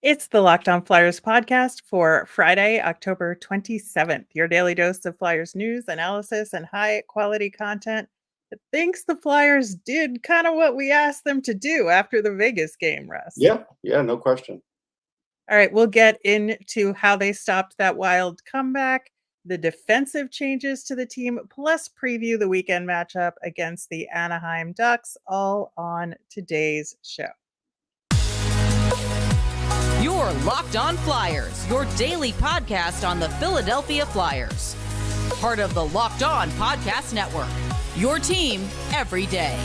It's the Locked On Flyers podcast for Friday, October 27th. Your daily dose of Flyers news, analysis, and high quality content that thinks the Flyers did kind of what we asked them to do after the Vegas game, Russ. Yeah, no question. All right, we'll get into how they stopped that wild comeback, the defensive changes to the team, plus preview the weekend matchup against the Anaheim Ducks, all on today's show. Your Locked On Flyers, your daily podcast on the Philadelphia Flyers. Part of the Locked On Podcast Network, your team every day.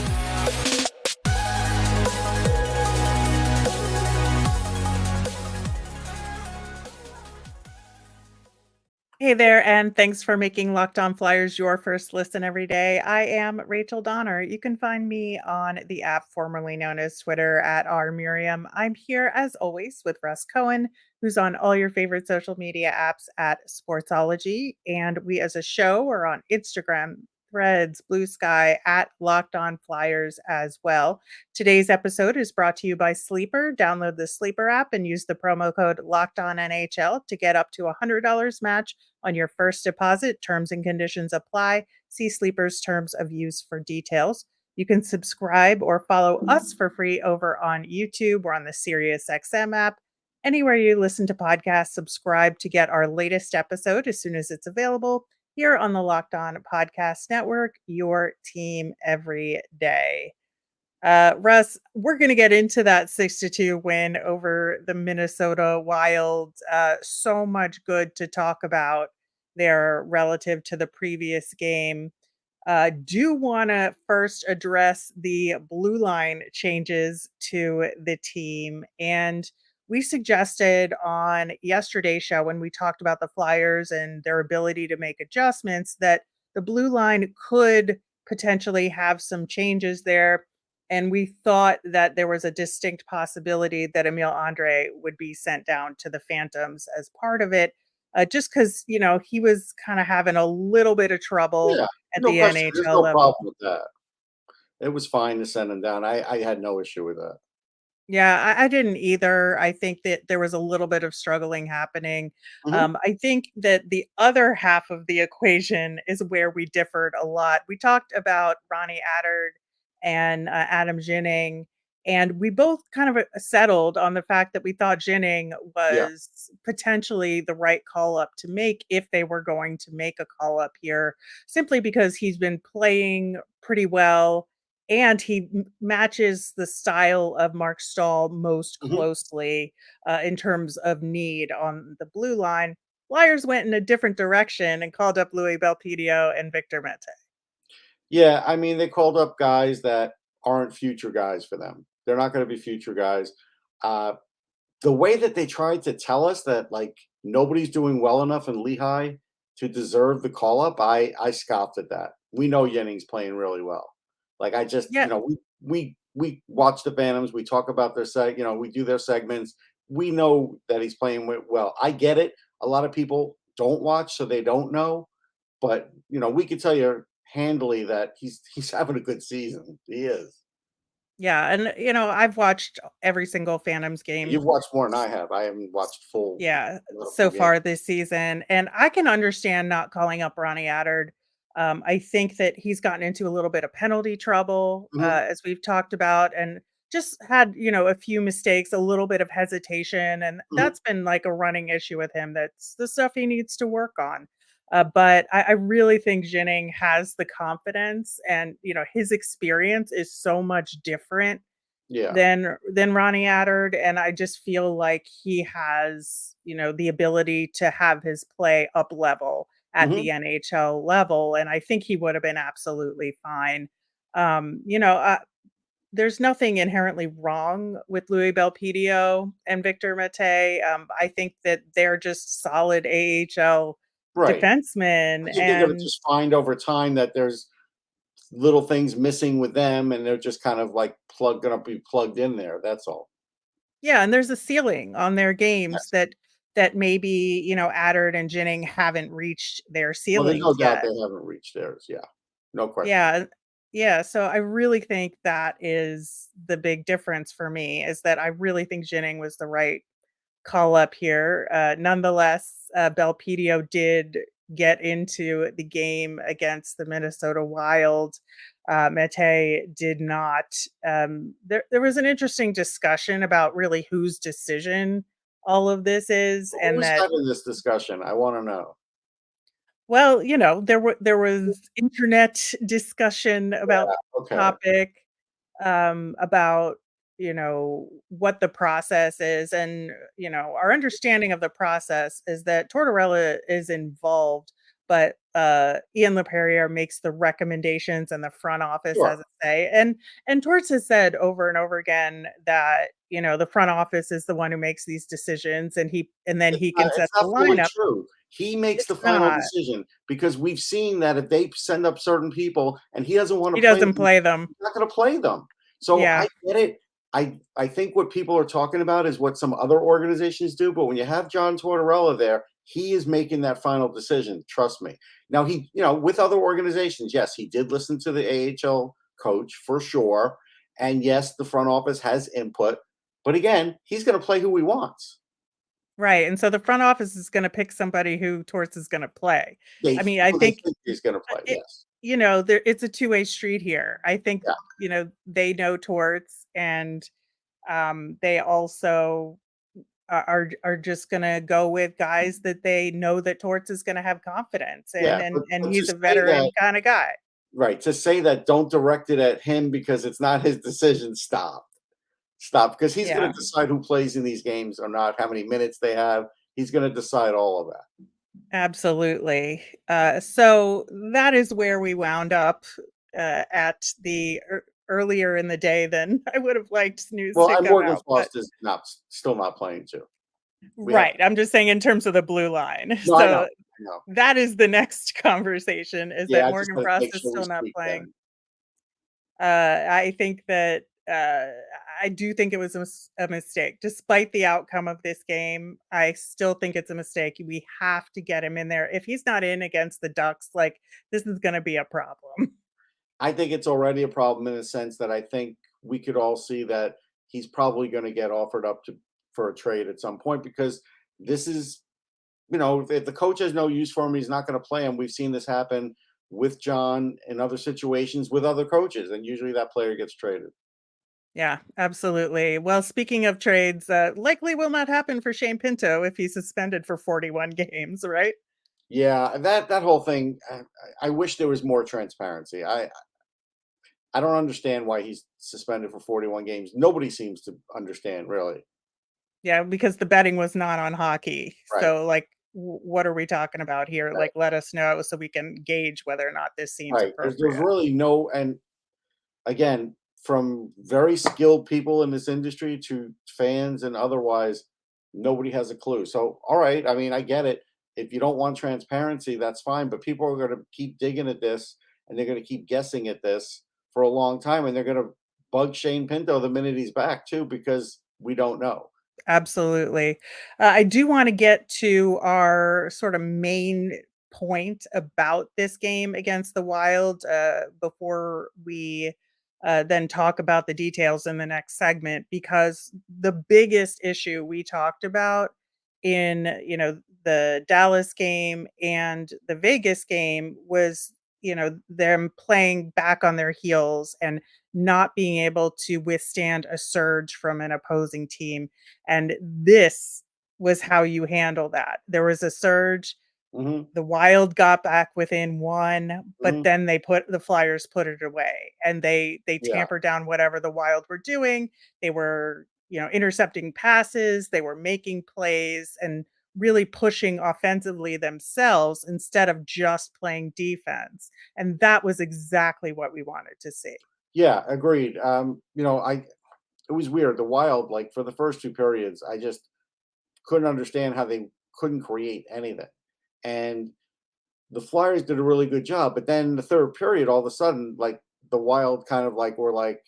Hey there, and thanks for making Locked On Flyers your first listen every day. I am Rachel Donner. You can find me on the app formerly known as Twitter at rmiriam. I'm here as always with Russ Cohen, who's on all your favorite social media apps at Sportsology. And we as a show are on Instagram, Threads, Blue Sky, at Locked On Flyers as well. Today's episode is brought to you by Sleeper. Download the Sleeper app and use the promo code Locked On NHL to get up to $100 match on your first deposit. Terms and conditions apply. See Sleeper's terms of use for details. You can subscribe or follow us for free over on YouTube or on the SiriusXM app. Anywhere you listen to podcasts, subscribe to get our latest episode as soon as it's available here on the Locked On Podcast Network, your team every day. Russ, we're going to get into that 6-2 win over the Minnesota Wild. So much good to talk about there relative to the previous game. Do want to first address the blue line changes to the team. And we suggested on yesterday's show when we talked about the Flyers and their ability to make adjustments that the blue line could potentially have some changes there. And we thought that there was a distinct possibility that Emil Andrae would be sent down to the Phantoms as part of it, just because, he was kind of having a little bit of trouble Yeah, at no the question. There's NHL no level. problem with that. It was fine to send him down. I had no issue with that. Yeah, I didn't either. I think that there was a little bit of struggling happening. Mhm. I think that the other half of the equation is where we differed a lot. We talked about Ronnie Attard and Adam Ginning, and we both kind of settled on the fact that we thought Ginning Yeah. was potentially the right call up to make if they were going to make a call up here, simply because he's been playing pretty well and he matches the style of Mark Stahl most Mhm. closely in terms of need on the blue line. Flyers went in a different direction and called up Louie Belpedio and Victor Mete. Yeah, I mean, they called up guys that aren't future guys for them. They're not gonna be future guys. Uh, the way that they tried to tell us that, like, nobody's doing well enough in Lehigh to deserve the call up, I scoffed at that. We know Yenning's playing really well. Like, I just Yeah, we watch the Phantoms, we talk about their we do their segments. We know that he's playing well. I get it. A lot of people don't watch, so they don't know, but, we could tell you handily that he's having a good season. He is. yeah, and I've watched every single Phantoms game. You've watched more than I have. I haven't watched Yeah, a lot of so full games. far this season, and I can understand not calling up Ronnie Attard. I think that he's gotten into a little bit of penalty trouble, Mhm, as we've talked about, and just had, a few mistakes, a little bit of hesitation, and mhm. that's been like a running issue with him. That's the stuff he needs to work on. But I really think Jennings has the confidence, and his experience is so much different Yeah. than Ronnie Attard, and I just feel like he has, the ability to have his play up level at Mhm. the NHL level, and I think he would have been absolutely fine. Um, you know, uh, there's nothing inherently wrong with Louis Belpedio and Victor Mete. I think that they're just solid AHL Right. I defensemen, think they're gonna and just find over time that there's little things missing with them, and they're just kind of, like, gonna be plugged in there, that's all. yeah, and there's a ceiling on their games Yes. that maybe, Attard and Ginning haven't reached their Well, there's no ceilings doubt yet. they haven't reached theirs, yeah. No question. Yeah, yeah, so I really think that is the big difference for me, is that I really think Ginning was the right call up here. Nonetheless, Belpedio did get into the game against the Minnesota Wild. Mete did not. There was an interesting discussion about really whose decision all of this is, and Who's that, having this discussion? I want to know. well, there was internet discussion about Yeah. the Okay. topic, about, what the process is. And, our understanding of the process is that Tortorella is involved, but Ian LaPerriere makes the recommendations and the front office has Sure. a say. And Torts has said over and over again that, the front office is the one who makes these decisions, and then he can set It's the not fully lineup. true. He makes It's the final not. decision because we've seen that if they send up certain people and he doesn't want He to play them, doesn't play them. he's not going to play them. So Yeah. I get it. I think what people are talking about is what some other organizations do, but when you have John Tortorella there, he is making that final decision. Trust me. Now with other organizations, yes, he did listen to the AHL coach for sure, and yes, the front office has input. But again, he's going to play who he wants. Right, and so the front office is gonna pick somebody who Torts is gonna play. I mean, I They think, think he's going to play. it Yes. it's a two-way street here. I think, Yeah. they know Torts, and, they also are just gonna go with guys that they know that Torts is gonna have confidence in, Yeah, and but to he's a say that veteran kinda guy. right, to say that don't direct it at him because it's not his decision, stop. Stop, because he's gonna Yeah. decide who plays in these games or not, how many minutes they have. He's gonna decide all of that. Absolutely. So that is where we wound up, at the earlier in the day than I would have liked news Well, to and come Morgan out. But Frost is still not playing too. We have right, I'm just saying in terms of the blue line. no, I know, So I know. that is the next conversation, is that Yeah, I just Morgan had to Frost make is sure we still not speak playing. then. I think that, I do think it was a mistake. Despite the outcome of this game, I still think it's a mistake. We have to get him in there. If he's not in against the Ducks, like, this is gonna be a problem. I think it's already a problem in the sense that I think we could all see that he's probably gonna get offered up for a trade at some point because this is if the coach has no use for him, he's not going to play him. We've seen this happen with John in other situations with other coaches, and usually that player gets traded. Yeah, absolutely. Well, speaking of trades, likely will not happen for Shane Pinto if he's suspended for 41 games, right? Yeah, that whole thing. I wish there was more transparency. I don't understand why he's suspended for 41 games. Nobody seems to understand really. Yeah, because the betting was not on hockey. Right, So, like, what are we talking about here? right, Like, let us know so we can gauge whether or not this seems right. There's appropriate. really no, and again, from very skilled people in this industry to fans and otherwise, nobody has a clue. So, all right, I mean, I get it. If you don't want transparency, that's fine. But people are going to keep digging at this and they're going to keep guessing at this for a long time. And they're going to bug Shane Pinto the minute he's back, too, because we don't know. Absolutely. I do want to get to our sort of main point about this game against the Wild, before we then talk about the details in the next segment, because the biggest issue we talked about in, the Dallas game and the Vegas game was, them playing back on their heels and not being able to withstand a surge from an opposing team. And this was how you handle that. There was a surge, Hmm. the Wild got back within 1, but Hmm. then the Flyers put it away, and they Yeah. tampered down whatever the Wild were doing. They were, intercepting passes, they were making plays and really pushing offensively themselves instead of just playing defense. And that was exactly what we wanted to see. Yeah, agreed. It was weird. The Wild, like for the first two periods, I just couldn't understand how they couldn't create anything. And the Flyers did a really good job. But then the third period, all of a sudden, like the Wild kind of like were like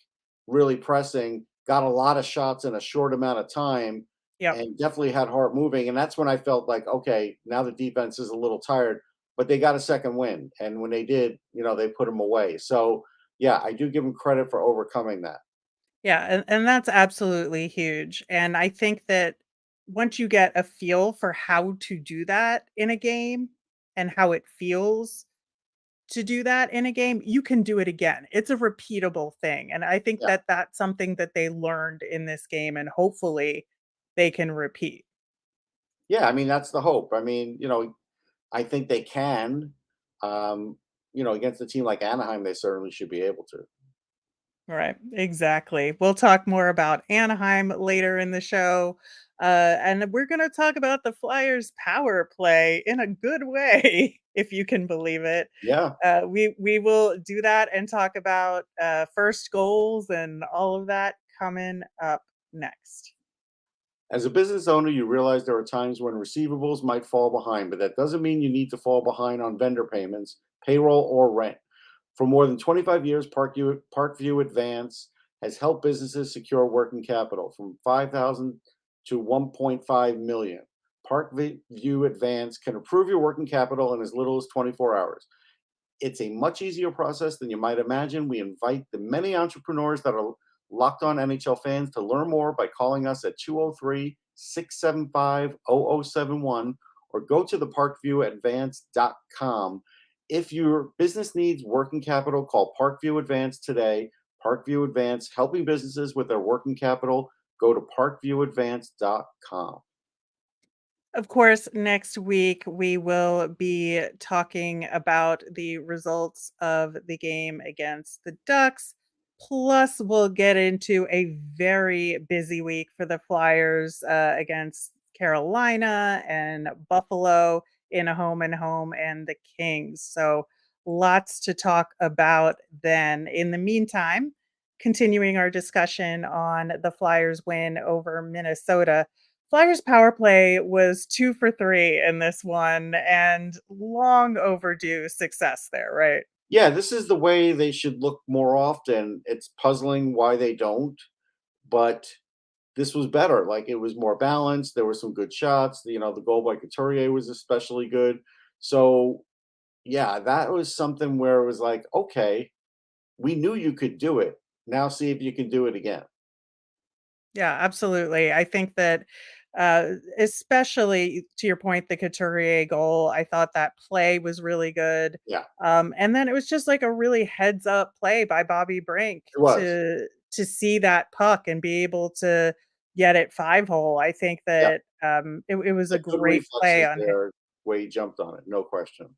really pressing, got a lot of shots in a short amount of time, Yep. and definitely had heart moving. And that's when I felt like, okay, now the defense is a little tired, but they got a second win. And when they did, they put them away. So yeah, I do give them credit for overcoming that. Yeah, and that's absolutely huge. And I think that once you get a feel for how to do that in a game and how it feels to do that in a game, you can do it again. It's a repeatable thing, and I think Yeah. that that's something that they learned in this game, and hopefully they can repeat. Yeah, I mean, that's the hope. I mean, I think they can. Um, against a team like Anaheim, they certainly should be able to. Right, exactly. We'll talk more about Anaheim later in the show, and we're gonna talk about the Flyers' power play in a good way, if you can believe it. Yeah. We will do that and talk about first goals and all of that coming up next. As a business owner, you realize there are times when receivables might fall behind, but that doesn't mean you need to fall behind on vendor payments, payroll, or rent. For more than 25 years, Parkview Advance has helped businesses secure working capital from 5,000 to 1.5 million. Parkview Advance can approve your working capital in as little as 24 hours. It's a much easier process than you might imagine. We invite the many entrepreneurs that are Locked On NHL fans to learn more by calling us at 203-675-0071 or go to the parkviewadvance.com. If your business needs working capital, call Parkview Advance today. Parkview Advance, helping businesses with their working capital. Go to parkviewadvance.com. Of course, next week we will be talking about the results of the game against the Ducks. Plus, we'll get into a very busy week for the Flyers against Carolina and Buffalo in a home and home and the Kings. So, lots to talk about then. In the meantime, continuing our discussion on the Flyers win over Minnesota. Flyers power play was 2 for 3 in this one and long overdue success there, right? Yeah, this is the way they should look more often. It's puzzling why they don't, but this was better. Like, it was more balanced. There were some good shots. The goal by Couturier was especially good. So, yeah, that was something where it was like, okay, we knew you could do it. Now see if you can do it again. Yeah, absolutely. I think that, especially to your point, the Couturier goal, I thought that play was really good. Yeah, And then it was just like a really heads up play by Bobby Brink it was. to see that puck and be able to get it 5-hole. I think Yeah, that it was a the good great play reflexes on him. there, way he jumped on it, no question.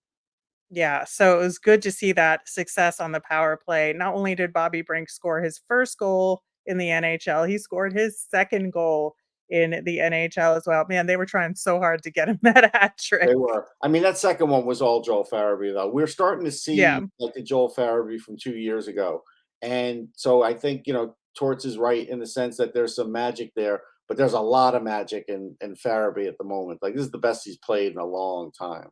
Yeah, so it was good to see that success on the power play. Not only did Bobby Brink score his first goal in the NHL, he scored his second goal in the NHL as well. Man, they were trying so hard to get him that hat They trick. were. I mean, that second one was all Joel Farabee, though. We're starting to Yeah, see like the Joel Farabee from 2 years ago, and so I think Torts is right in the sense that there's some magic there, but there's a lot of magic in Farabee at the moment. Like, this is the best he's played in a long time.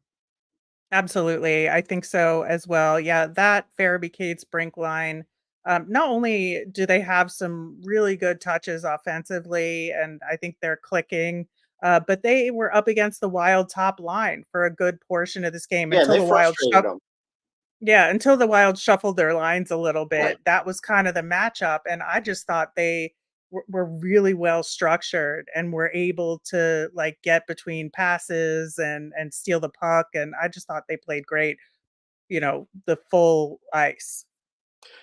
absolutely. I think so as well. Yeah, that Farabee Cates Brink line. Not only do they have some really good touches offensively, and I think they're clicking, but they were up against the Wild top line for a good portion of this game Yeah, and until they the Wild frustrated him. Yeah, until the Wild shuffled their lines a little Right. bit, that was kind of the matchup, and I just thought they were really well structured and were able to, like, get between passes and steal the puck, and I just thought they played great, the full ice.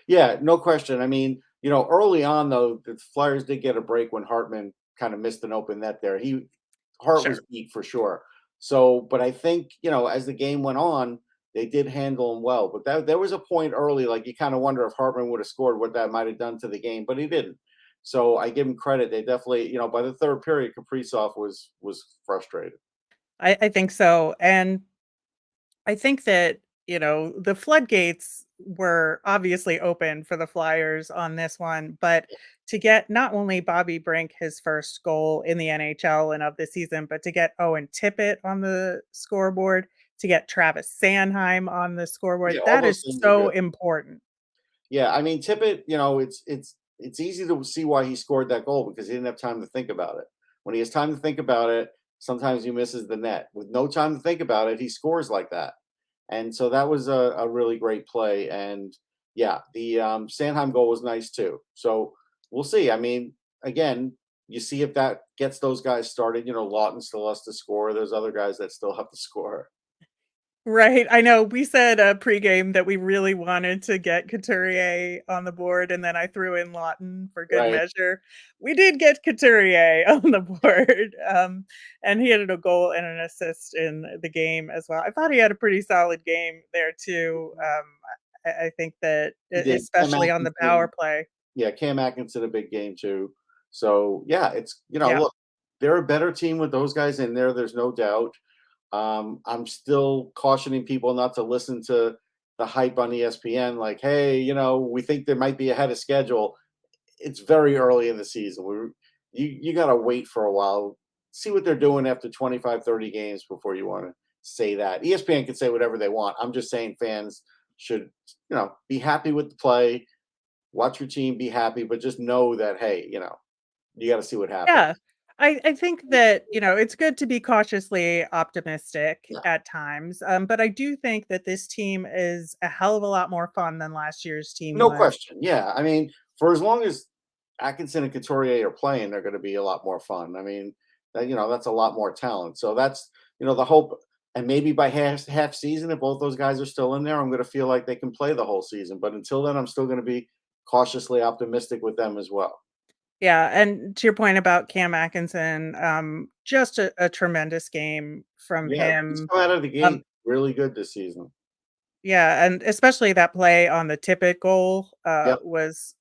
Yeah, no question. I mean, early on though, the Flyers did get a break when Hartman kind of missed an open net there. Hart was Sure. beat for sure. So, but I think, as the game went on, they did handle him well. But there was a point early, like you kind of wonder if Hartman would have scored, what that might have done to the game, but he didn't. So I give him credit. They definitely, by the third period, Kaprizov was frustrated. I think so, and I think that, the floodgates were obviously open for the Flyers on this one, but to get not only Bobby Brink his first goal in the NHL and of the season, but to get Owen Tippett on the scoreboard, to get Travis Sanheim on the scoreboard, Yeah, all that those is things are so good. important. Yeah, I mean Tippett, it's easy to see why he scored that goal because he didn't have time to think about it. When he has time to think about it, sometimes he misses the net. With no time to think about it, he scores like that. And so that was a really great play. And yeah, the Sandheim goal was nice too. So we'll see. I mean, again, you see if that gets those guys started. Lawton still has to score. There's other guys that still have to score. Right, I know, we said, pregame that we really wanted to get Couturier on the board, and then I threw in Lawton for good Right. measure. We did get Couturier on the board, and he had a goal and an assist in the game as well. I thought he had a pretty solid game there too. I think that He did. Cam especially on the power Atkinson, play. yeah, Cam Atkinson, a big game too. So yeah, it's Yeah. look, they're a better team with those guys in there. There's no doubt. I'm still cautioning people not to listen to the hype on ESPN, like, hey, we think they might be ahead of schedule. It's very early in the season. You got to wait for a while, see what they're doing after 25, 30 games before you want to say that. ESPN can say whatever they want. I'm just saying fans should, be happy with the play, watch your team, be happy, but just know that, hey, you got to see what happens. Yeah. I think that, it's good to be cautiously optimistic Yeah. at times, but I do think that this team is a hell of a lot more fun than last year's team No was. question. Yeah. I mean, for as long as Atkinson and Couturier are playing, they're going to be a lot more fun. I mean, that's a lot more talent. So that's, the hope. And maybe by half season, if both those guys are still in there, I'm going to feel like they can play the whole season. But until then, I'm still going to be cautiously optimistic with them as well. Yeah, and to your point about Cam Atkinson, just a tremendous game from Yeah, he's him. come out of the Um, gate really good this season. yeah, and especially that play on the Tippett goal, Yep. was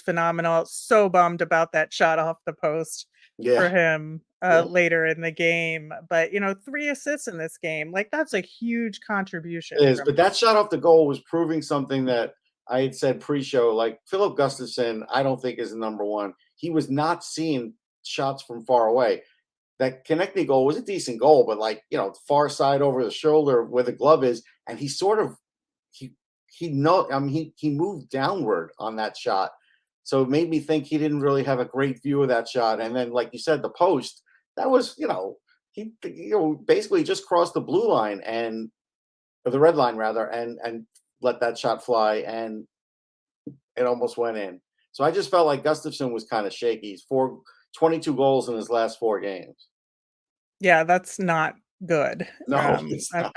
phenomenal. So bummed about that shot off the post for Yeah. him, Yeah. later in the game, but, 3 assists in this game, like, that's a huge It contribution is, from but that shot off the goal was proving something that I had said pre-show. Like Philip Gustafson, I don't think is the number one. He was not seeing shots from far away. That connecting goal was a decent goal, but far side over the shoulder where the glove is, and he sort of he no, I mean he moved downward on that shot, so it made me think he didn't really have a great view of that shot. And then, like you said, the post that was he basically just crossed the blue line and or the red line rather, and let that shot fly, and it almost went in. So I just felt like Gustafson was kind of shaky. He's 22 goals in his last 4 games. Yeah, that's not good. No, it's not.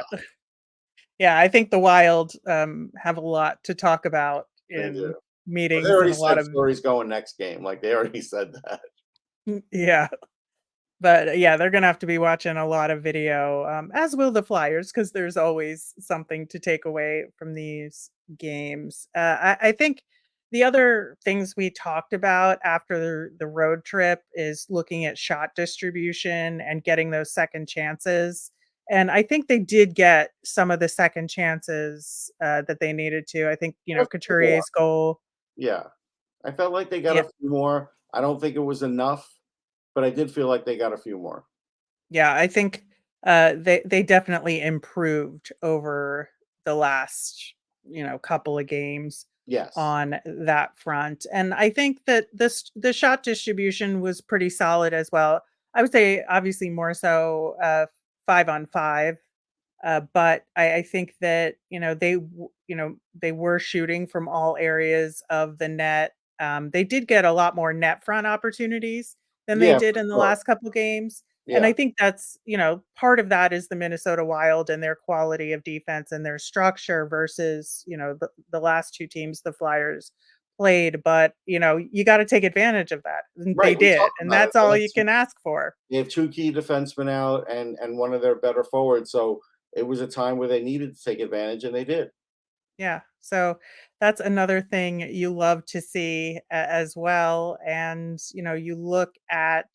Yeah, I think the Wild, have a lot to talk about They do. in Well, they meetings and already a lot said of Fleury's going next game. Like they already said that. yeah. But, yeah, they're gonna have to be watching a lot of video, as will the Flyers, because there's always something to take away from these games. I think the other things we talked about after the road trip is looking at shot distribution and getting those second chances, and I think they did get some of the second chances, that they needed to. I think, Got a few more. Couturier's goal. Yeah, I felt like they got a Yeah. few more. I don't think it was enough, but I did feel like they got a few more. Yeah, I think, they definitely improved over the last, couple of games Yes. on that front, and I think that the shot distribution was pretty solid as well. I would say obviously more so, 5 on 5, but I think that, they were shooting from all areas of the net. They did get a lot more net front opportunities than they Yeah, did for in the sure. last couple games. And Yeah. I think that's, part of that is the Minnesota Wild and their quality of defense and their structure versus, the last 2 teams the Flyers played. But, you got to take advantage of that. And they Right. We did. talked And about it. that's all you can ask for. They have 2 key defensemen out and one of their better forwards. So it was a time where they needed to take advantage, and they did. Yeah, so that's another thing you love to see as well. And, you look at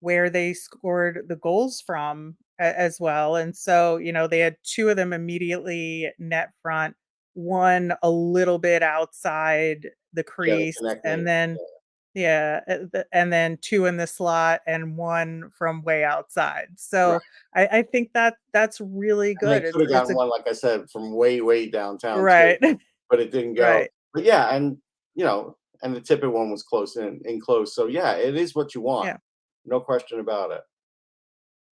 where they scored the goals from as well. And so, they had 2 of them immediately net front, one a little bit outside the Yeah, the crease, and connecting. then yeah, and then 2 in the slot and 1 from way outside. Right. So I think that's really And they good. could It's have it's gotten a one, like I said, from way, way downtown too, right, but it didn't go. right. But yeah, and the Tippett one was in close. So yeah, it is what you want. Yeah. No question about it.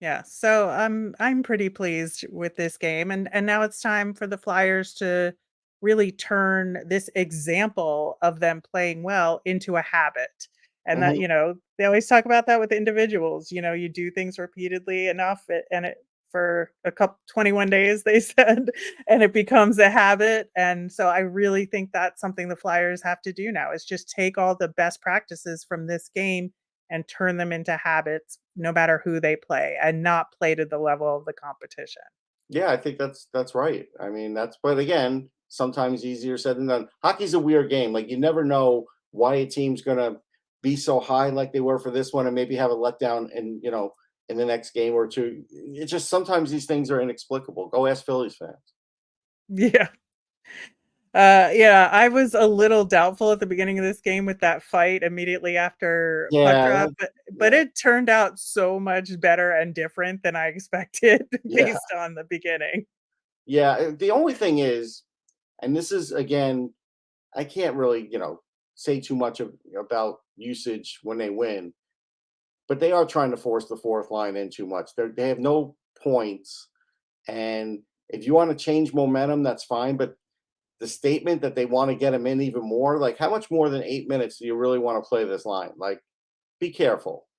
Yeah, so I'm pretty pleased with this game, and now it's time for the Flyers to really turn this example of them playing well into a habit. And that, Mhm. they always talk about that with individuals. You do things repeatedly enough and it for a couple 21 days, they said, and it becomes a habit. And so I really think that's something the Flyers have to do now is just take all the best practices from this game and turn them into habits, no matter who they play, and not play to the level of the competition. Yeah, I think that's right. I mean, but again, sometimes easier said than done. Hockey's a weird game. Like you never know why a team's gonna be so high like they were for this one and maybe have a letdown in the next game or two. It's just sometimes these things are inexplicable. Go ask Phillies fans. Yeah. Yeah, I was a little doubtful at the beginning of this game with that fight immediately after puck Yeah, drop, but yeah, it turned out so much better and different than I expected yeah, based on the beginning. yeah. The only thing is, and this is again, I can't really, say too much about usage when they win, but they are trying to force the fourth line in too much. They have no points, and if you want to change momentum, that's fine. But the statement that they want to get them in even more, like how much more than 8 minutes do you really want to play this line? Like, be careful.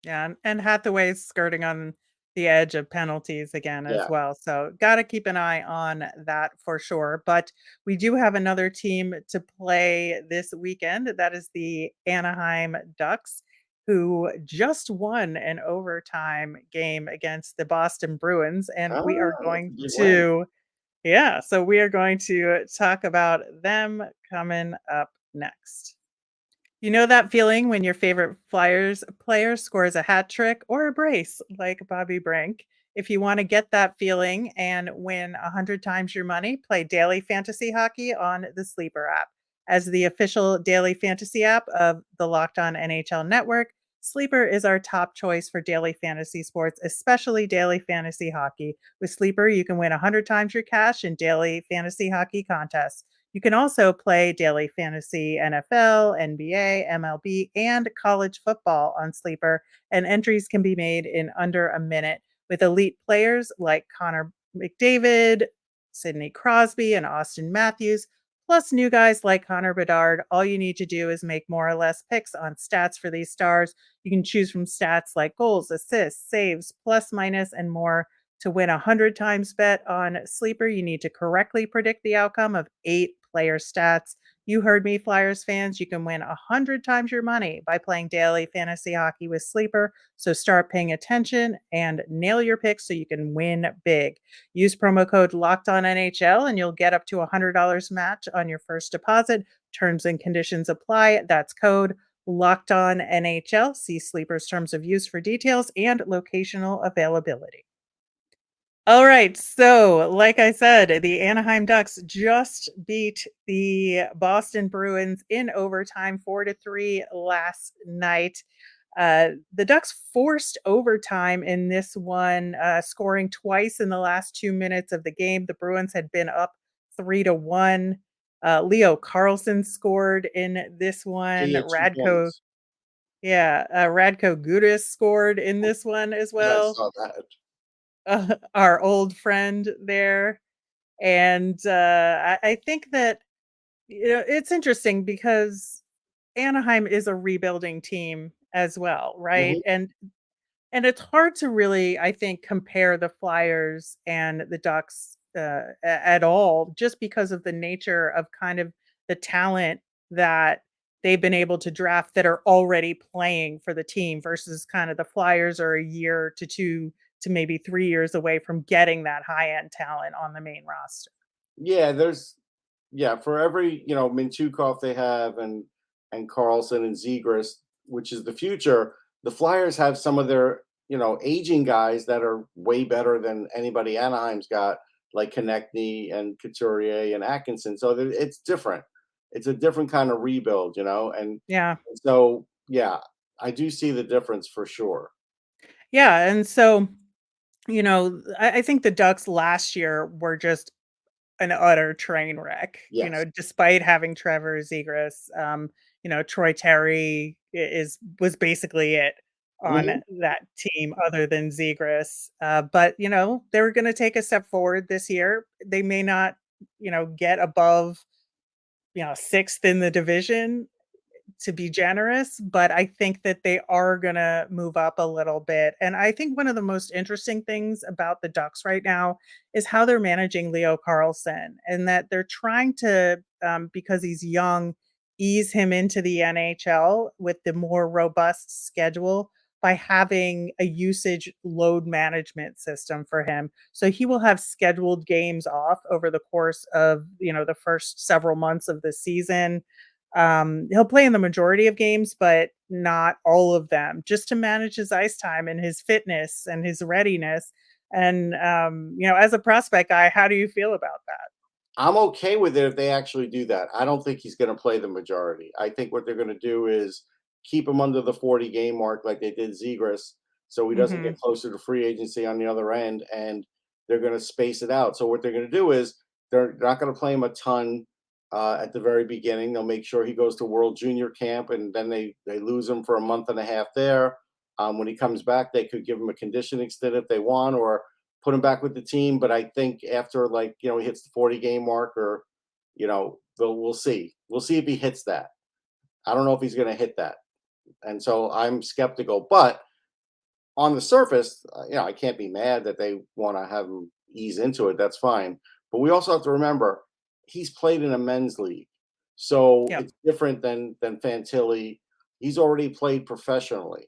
Yeah, and Hathaway's skirting on the edge of penalties again as Yeah. well. So got to keep an eye on that for sure. But we do have another team to play this weekend. That is the Anaheim Ducks, who just won an overtime game against the Boston Bruins. And Ah, we are that's a going big win. to, yeah, so we are going to talk about them coming up next. You know that feeling when your favorite Flyers player scores a hat trick or a brace like Bobby Brink? If you want to get that feeling and win 100 times your money, play daily fantasy hockey on the Sleeper app. As the official daily fantasy app of the Locked On NHL network, Sleeper is our top choice for daily fantasy sports, especially daily fantasy hockey. With Sleeper, you can win 100 times your cash in daily fantasy hockey contests. You can also play daily fantasy NFL, NBA, MLB, and college football on Sleeper, and entries can be made in under a minute with elite players like Connor McDavid, Sidney Crosby, and Austin Matthews, plus new guys like Connor Bedard. All you need to do is make more or less picks on stats for these stars. You can choose from stats like goals, assists, saves, plus, minus, and more. To win a 100 times bet on Sleeper, you need to correctly predict the outcome of 8 player stats. You heard me, Flyers fans. You can win 100 times your money by playing daily fantasy hockey with Sleeper. So start paying attention and nail your picks so you can win big. Use promo code Locked On NHL and you'll get up to $100 match on your first deposit. Terms and conditions apply. That's code Locked On NHL. See Sleeper's terms of use for details and locational availability. All right. So, like I said, the Anaheim Ducks just beat the Boston Bruins in overtime 4-3 last night. The Ducks forced overtime in this one, scoring twice in the last 2 minutes of the game. The Bruins had been up 3-1. Leo Carlson scored in this Yeah, one. yeah, 2 points. Radko Gudas scored in this one as Yeah, I well. saw that. Our old friend there. And I think that it's interesting because Anaheim is a rebuilding team as well, right? Mhm. And it's hard to really, I think, compare the Flyers and the Ducks at all, just because of the nature of kind of the talent that they've been able to draft that are already playing for the team versus kind of the Flyers are a year to 2 to maybe 3 years away from getting that high end talent on the main roster. Yeah, for every, Mintukov they have and Carlson and Zegras, which is the future, the Flyers have some of their, aging guys that are way better than anybody Anaheim's got, like Konechny and Couturier and Atkinson. So it's different. It's a different kind of rebuild, and Yeah. so yeah, I do see the difference for sure. Yeah. And so, I think the Ducks last year were just an utter train wreck, Yes. despite having Trevor Zegras. Troy Terry was basically it on Mhm. that team other than Zegras. But, they were going to take a step forward this year. They may not, get above, sixth in the division to be generous, but I think that they are gonna move up a little bit. And I think one of the most interesting things about the Ducks right now is how they're managing Leo Carlson, and that they're trying to, because he's young, ease him into the NHL with the more robust schedule by having a usage load management system for him. So he will have scheduled games off over the course of, the first several months of the season. He'll play in the majority of games, but not all of them, just to manage his ice time and his fitness and his readiness. And as a prospect guy, how do you feel about that? I'm okay with it if they actually do that. I don't think he's going to play the majority. I think what they're going to do is keep him under the 40 game mark like they did Zegras, so he doesn't Hmm. get closer to free agency on the other end, and they're going to space it out. So what they're going to do is they're not going to play him a ton at the very beginning. They'll make sure he goes to World Junior Camp, and then they lose him for a month and a half there. When he comes back, they could give him a conditioning stint if they want, or put him back with the team. But I think after he hits the 40 game mark, or we'll see. We'll see if he hits that. I don't know if he's going to hit that, and so I'm skeptical. But on the surface, I can't be mad that they want to have him ease into it. That's fine. But we also have to remember he's played in a men's league, so Yep. it's different than Fantilli. He's already played professionally,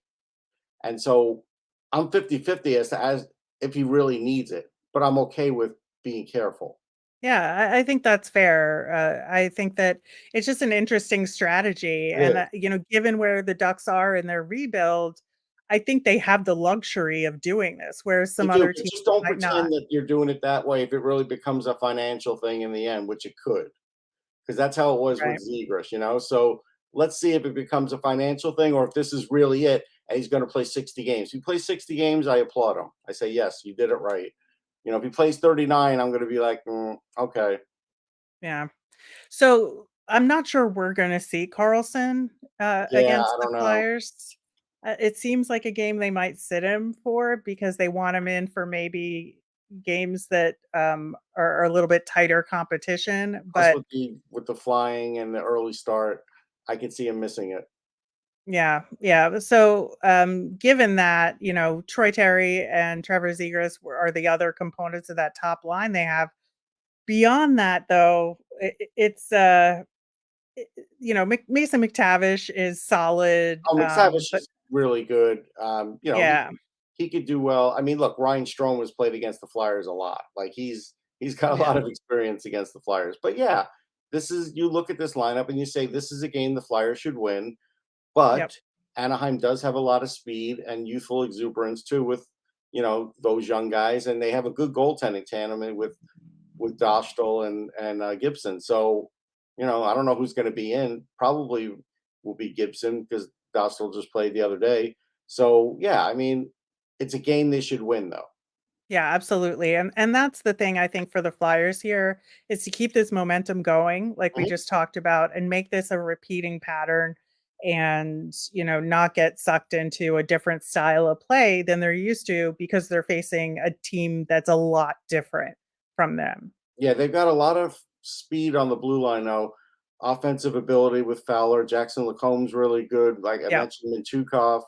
and so I'm 50-50 as if he really needs it, but I'm okay with being careful. Yeah, I think that's fair. I think that it's just an interesting strategy. It And, is. given where the Ducks are in their rebuild, I think they have the luxury of doing this, whereas They some do, other but teams just don't might not. pretend that you're doing it that way if it really becomes a financial thing in the end, which it could, because that's how it was with Right. Zegras. So let's see if it becomes a financial thing or if this is really it and he's going to play 60 games. If he plays 60 games, I applaud him. I say, yes, you did it right. If he plays 39, I'm going to be like, okay. Yeah. So I'm not sure we're going to see Carlson Yeah, against I the don't know. Flyers. It seems like a game they might sit him for because they want him in for maybe games that are a little bit tighter competition. Plus, But with the flying and the early start, I could see him missing it. yeah, yeah. So, given that, Troy Terry and Trevor Zegras are the other components of that top line they have. Beyond that, though, it's Mason McTavish is solid, Oh, McTavish but is really good. He yeah, he could do well. I mean, look, Ryan Strome has played against the Flyers a lot. Like he's got a lot yeah, of experience against the Flyers. But yeah, you look at this lineup and you say this is a game the Flyers should win. yep, But Anaheim does have a lot of speed and youthful exuberance too with those young guys, and they have a good goaltending tandem with Dostal and Gibson. So I don't know who's going to be in. Probably will be Gibson because Dostal just played the other day. So yeah, I mean, it's a game they should win though. yeah, absolutely, and that's the thing I think for the Flyers here is to keep this momentum going, like we Mhm. just talked about, and make this a repeating pattern, and not get sucked into a different style of play than they're used to because they're facing a team that's a lot different from them. Yeah, they've got a lot of speed on the blue line now. Offensive ability with Fowler, Jackson Lacomb's really good. Like I Yeah, mentioned, Mintukov.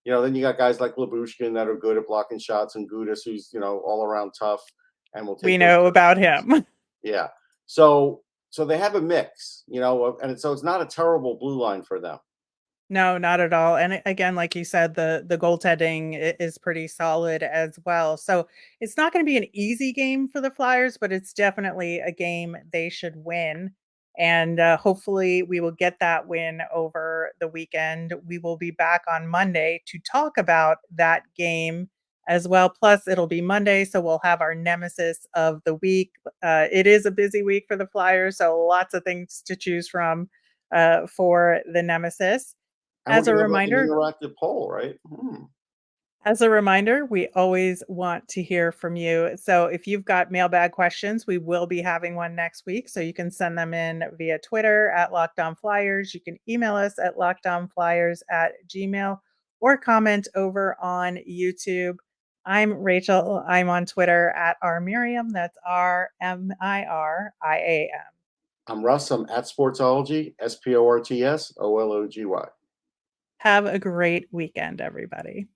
Then you got guys like Labushkin that are good at blocking shots, and Gudis, who's all around tough and will we take those. know about him. Yeah. So they have a mix, and so it's not a terrible blue line for them. No, not at all, and again, like you said, the goaltending is pretty solid as well, so it's not gonna be an easy game for the Flyers, but it's definitely a game they should win, and, hopefully, we will get that win over the weekend. We will be back on Monday to talk about that game as well, plus it'll be Monday, so we'll have our nemesis of the week. It is a busy week for the Flyers, so lots of things to choose from, for the nemesis. And we're As a gonna have like an reminder interactive poll, right? we always want to hear from you. So if you've got mailbag questions, we will be having one next week. So you can send them in via Twitter at Locked On Flyers. You can email us at lockedonflyers@gmail or comment over on YouTube. I'm Rachel. I'm on Twitter at rmiriam. That's RMIRIAM. I'm Russ. I'm at Sportsology, SPORTSOLOGY. Have a great weekend, everybody.